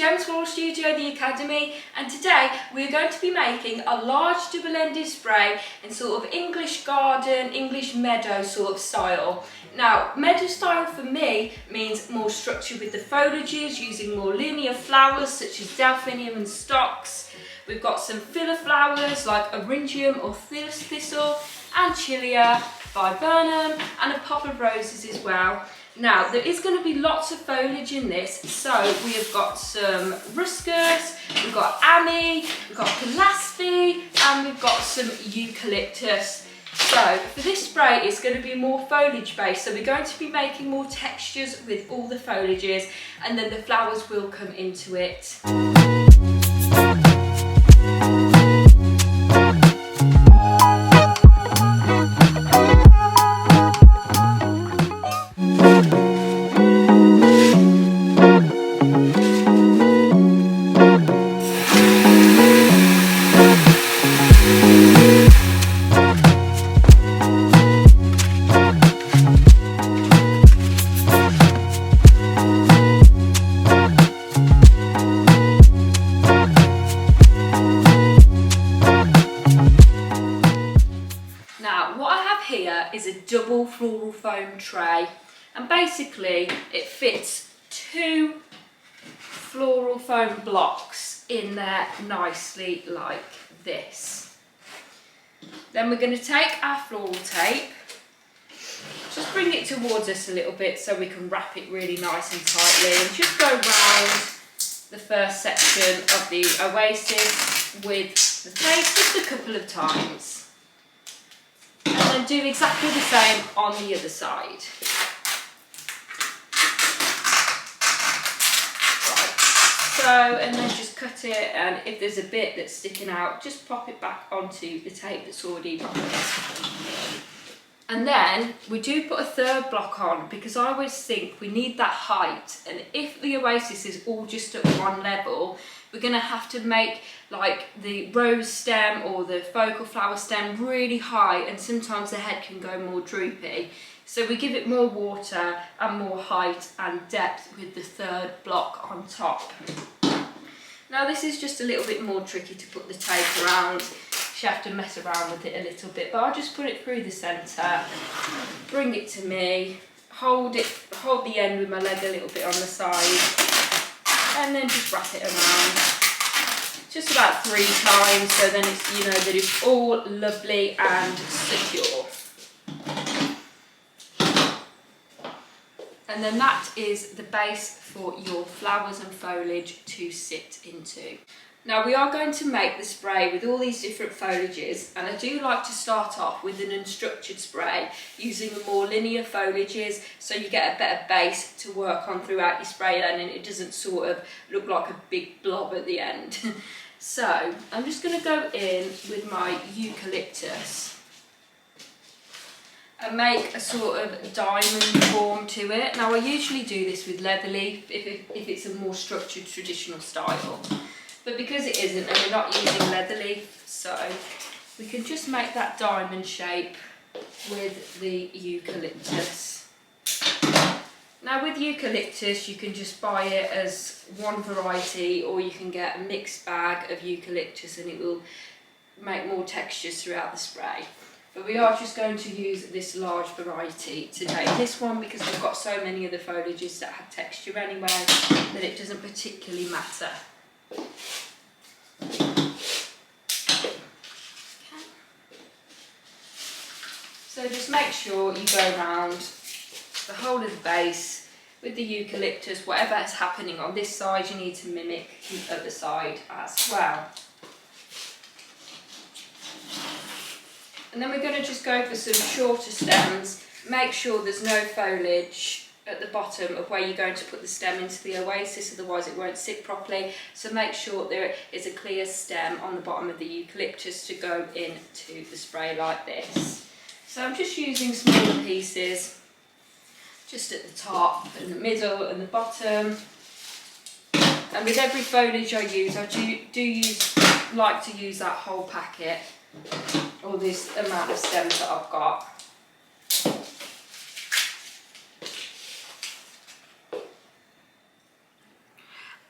Gem's Floral Studio, the Academy, and today we're going to be making a large double-ended spray in sort of English garden, English meadow sort of style. Now, meadow style for me means more structure with the foliages, using more linear flowers such as delphinium and stocks. We've got some filler flowers like Eryngium or thistle and Chilia, viburnum, and a pop of roses as well. Now, there is going to be lots of foliage in this, so we have got some ruscus, we've got ami, we've got galaspi, and we've got some eucalyptus. So for this spray, it's going to be more foliage based, so we're going to be making more textures with all the foliages, and then the flowers will come into it. Here is a double floral foam tray, and basically it fits 2 floral foam blocks in there nicely like this. Then we're going to take our floral tape, just bring it towards us a little bit so we can wrap it really nice and tightly, and just go round the first section of the oasis with the tape just a couple of times. And do exactly the same on the other side. Right, so, and then just cut it, and if there's a bit that's sticking out, just pop it back onto the tape that's already wrapped. And then we do put a third block on, because I always think we need that height, and if the oasis is all just at one level, we're going to have to make like the rose stem or the focal flower stem really high, and sometimes the head can go more droopy. So we give it more water and more height and depth with the third block on top. Now this is just a little bit more tricky to put the tape around. You have to mess around with it a little bit, but I'll just put it through the centre, bring it to me, hold the end with my leg a little bit on the side, and then just wrap it around just about 3 times, so then it's, you know, that it's all lovely and secure. And then that is the base for your flowers and foliage to sit into. Now we are going to make the spray with all these different foliages, and I do like to start off with an unstructured spray using the more linear foliages, so you get a better base to work on throughout your spray, and it doesn't sort of look like a big blob at the end. So I'm just going to go in with my eucalyptus and make a sort of diamond form to it. Now I usually do this with leather leaf if it's a more structured traditional style. But because it isn't, and we're not using leather leaf, so we can just make that diamond shape with the eucalyptus. Now with eucalyptus, you can just buy it as one variety, or you can get a mixed bag of eucalyptus and it will make more textures throughout the spray. But we are just going to use this large variety today. This one, because we've got so many of the foliages that have texture anyway, that it doesn't particularly matter. So just make sure you go around the whole of the base with the eucalyptus. Whatever is happening on this side, you need to mimic the other side as well. And then we're going to just go for some shorter stems. Make sure there's no foliage at the bottom of where you're going to put the stem into the oasis, otherwise it won't sit properly. So make sure there is a clear stem on the bottom of the eucalyptus to go into the spray like this. So I'm just using smaller pieces just at the top and the middle and the bottom. And with every foliage I use, I do like to use that whole packet, or this amount of stems that I've got.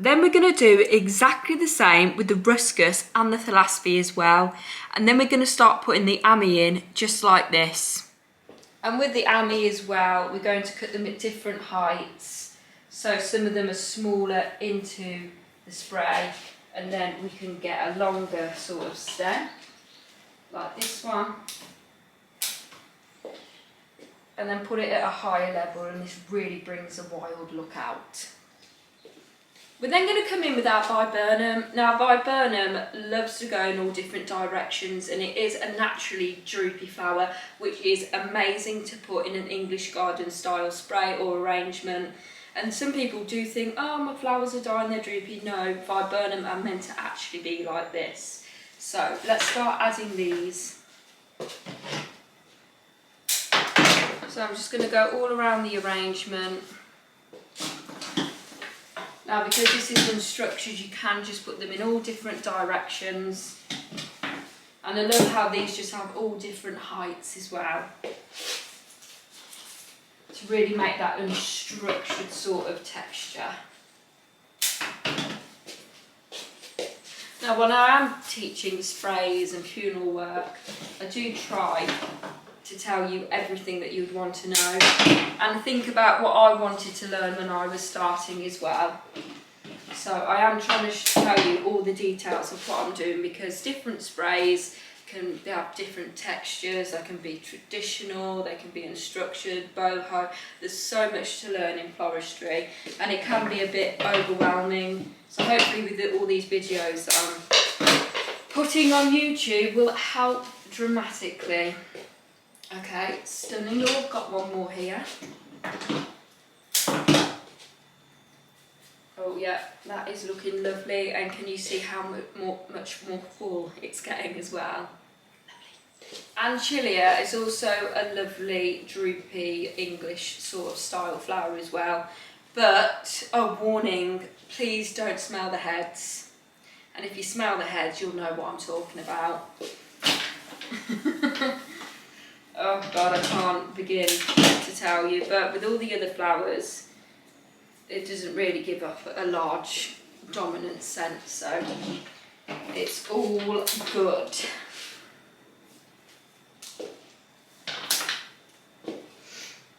Then we're going to do exactly the same with the ruscus and the thalassae as well. And then we're going to start putting the ami in just like this. And with the ami as well, we're going to cut them at different heights. So some of them are smaller into the spray, and then we can get a longer sort of stem, like this one. And then put it at a higher level, and this really brings a wild look out. We're then going to come in with our viburnum. Now viburnum loves to go in all different directions, and it is a naturally droopy flower, which is amazing to put in an English garden style spray or arrangement. And some people do think, oh, my flowers are dying, they're droopy. No, viburnum are meant to actually be like this. So let's start adding these. So I'm just going to go all around the arrangement. Now because this is unstructured, you can just put them in all different directions. And I love how these just have all different heights as well, to really make that unstructured sort of texture. Now when I am teaching sprays and funeral work, I do try to tell you everything that you'd want to know, and think about what I wanted to learn when I was starting as well. So I am trying to tell you all the details of what I'm doing, because different sprays can have different textures. They can be traditional, they can be unstructured, boho. There's so much to learn in floristry, and it can be a bit overwhelming. So hopefully with all these videos that I'm putting on YouTube will help dramatically. Okay, stunning. Oh, I've got one more here. Oh yeah, that is looking lovely, and can you see how much more full it's getting as well? Lovely. Anchilia is also a lovely droopy English sort of style flower as well, but a warning, please don't smell the heads, and if you smell the heads you'll know what I'm talking about. Oh God, I can't begin to tell you, but with all the other flowers, it doesn't really give off a large dominant scent, so it's all good.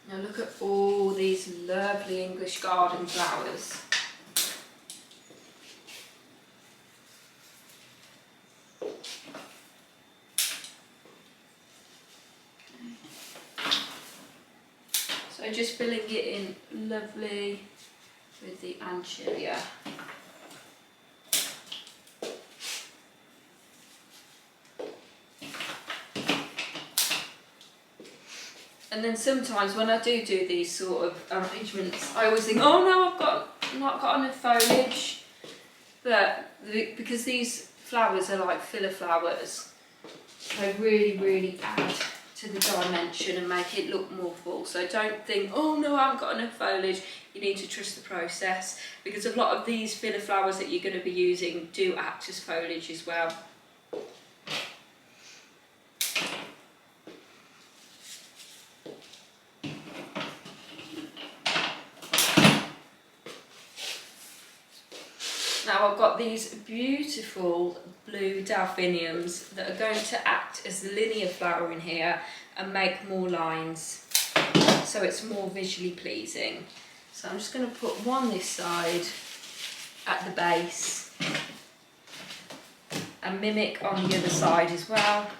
Now look at all these lovely English garden flowers. So just filling it in lovely with the Anchilia. And then sometimes when I do these sort of arrangements, I always think, oh no, I've not got enough foliage. But because these flowers are like filler flowers, they really add to the dimension and make it look more full. So don't think, oh no, I haven't got enough foliage. You need to trust the process, because a lot of these filler flowers that you're going to be using do act as foliage as well. Now I've got these beautiful blue delphiniums that are going to act as the linear flower in here and make more lines, so it's more visually pleasing. So I'm just going to put one this side at the base and mimic on the other side as well.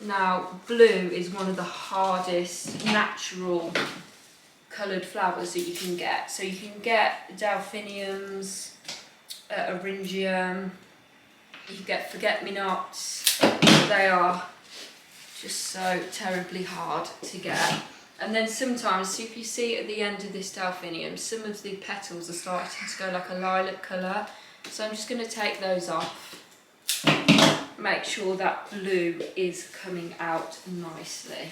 Now blue is one of the hardest natural coloured flowers that you can get. So you can get delphiniums, eryngium, you can get forget-me-nots. They are just so terribly hard to get. And then sometimes, so if you see at the end of this delphinium, some of the petals are starting to go like a lilac colour. So I'm just going to take those off, make sure that blue is coming out nicely.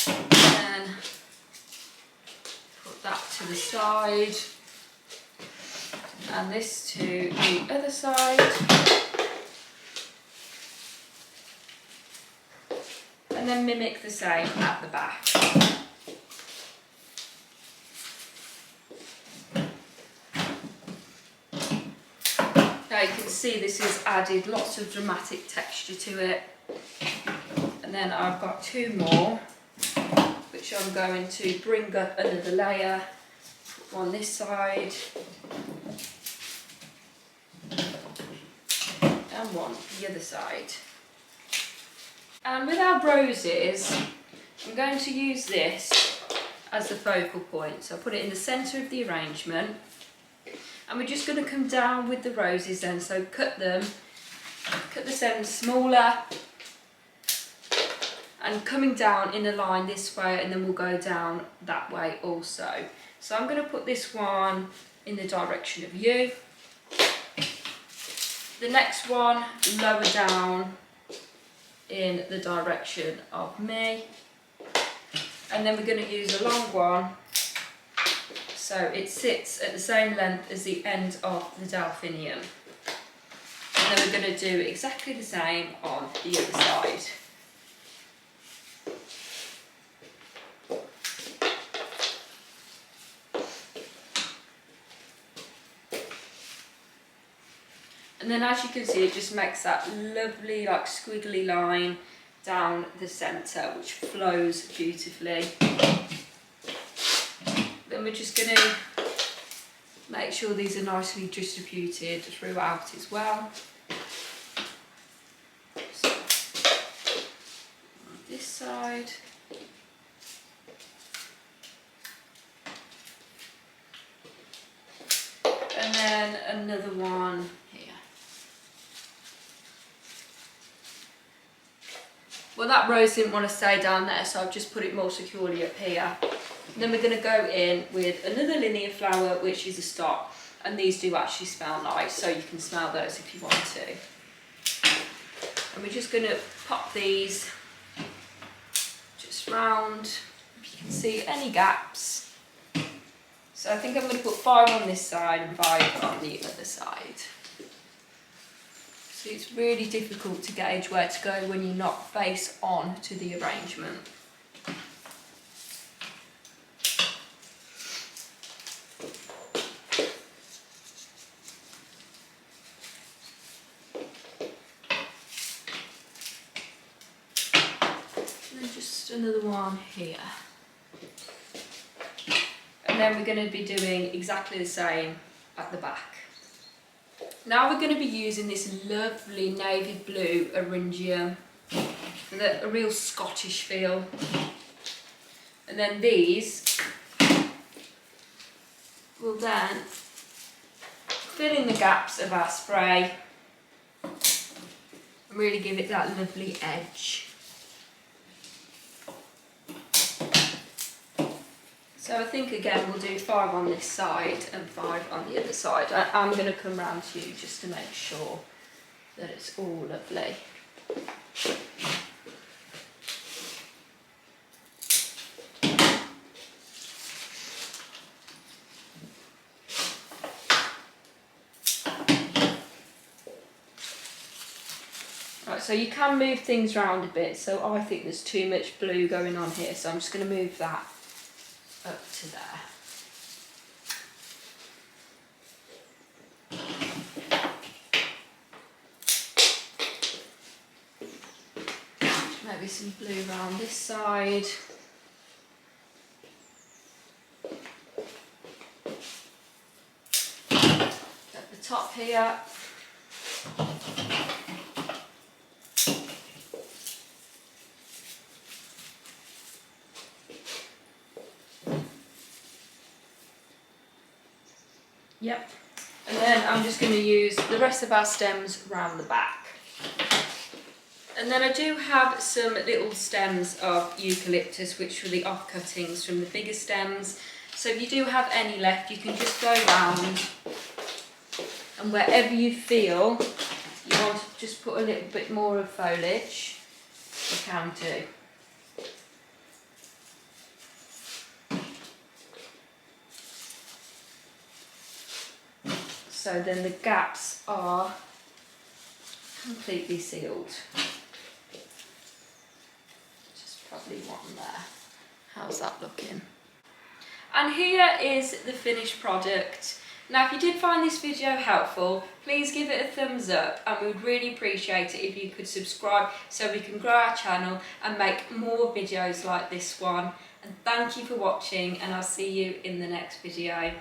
Then put that to the side, and this to the other side. And then mimic the same at the back. you can see this has added lots of dramatic texture to it. And then I've got 2 more, which I'm going to bring up another layer. Put one this side and one the other side. And with our roses, I'm going to use this as the focal point. So I'll put it in the centre of the arrangement. And we're just going to come down with the roses then. So cut the stems smaller and coming down in a line this way, and then we'll go down that way also. So I'm going to put this one in the direction of you. The next one lower down in the direction of me. And then we're going to use a long one so it sits at the same length as the end of the delphinium. And then we're going to do exactly the same on the other side. And then as you can see, it just makes that lovely like squiggly line down the centre, which flows beautifully. Then we're just going to make sure these are nicely distributed throughout as well. So, on this side. And then another one here. Well, that rose didn't want to stay down there, so I've just put it more securely up here. And then we're going to go in with another linear flower, which is a stock. And these do actually smell nice, so you can smell those if you want to. And we're just going to pop these just round, if you can see any gaps. So I think I'm going to put 5 on this side and 5 on the other side. So it's really difficult to gauge where to go when you're not face on to the arrangement. And then just another one here. And then we're going to be doing exactly the same at the back. Now we're going to be using this lovely navy blue Eryngium with a real Scottish feel. And then these will then fill in the gaps of our spray and really give it that lovely edge. So I think again we'll do 5 on this side and 5 on the other side. I'm going to come round to you just to make sure that it's all lovely. Right, so you can move things around a bit, so I think there's too much blue going on here, so I'm just going to move that up to there. Maybe some blue around this side. At the top here. Yep, and then I'm just going to use the rest of our stems round the back. And then I do have some little stems of eucalyptus, which were the offcuttings from the bigger stems. So if you do have any left, you can just go round, and wherever you feel you want to just put a little bit more of foliage, you can do. So then the gaps are completely sealed. Just probably one there. How's that looking? And here is the finished product. Now if you did find this video helpful, please give it a thumbs up, and we would really appreciate it if you could subscribe so we can grow our channel and make more videos like this one. And thank you for watching, and I'll see you in the next video.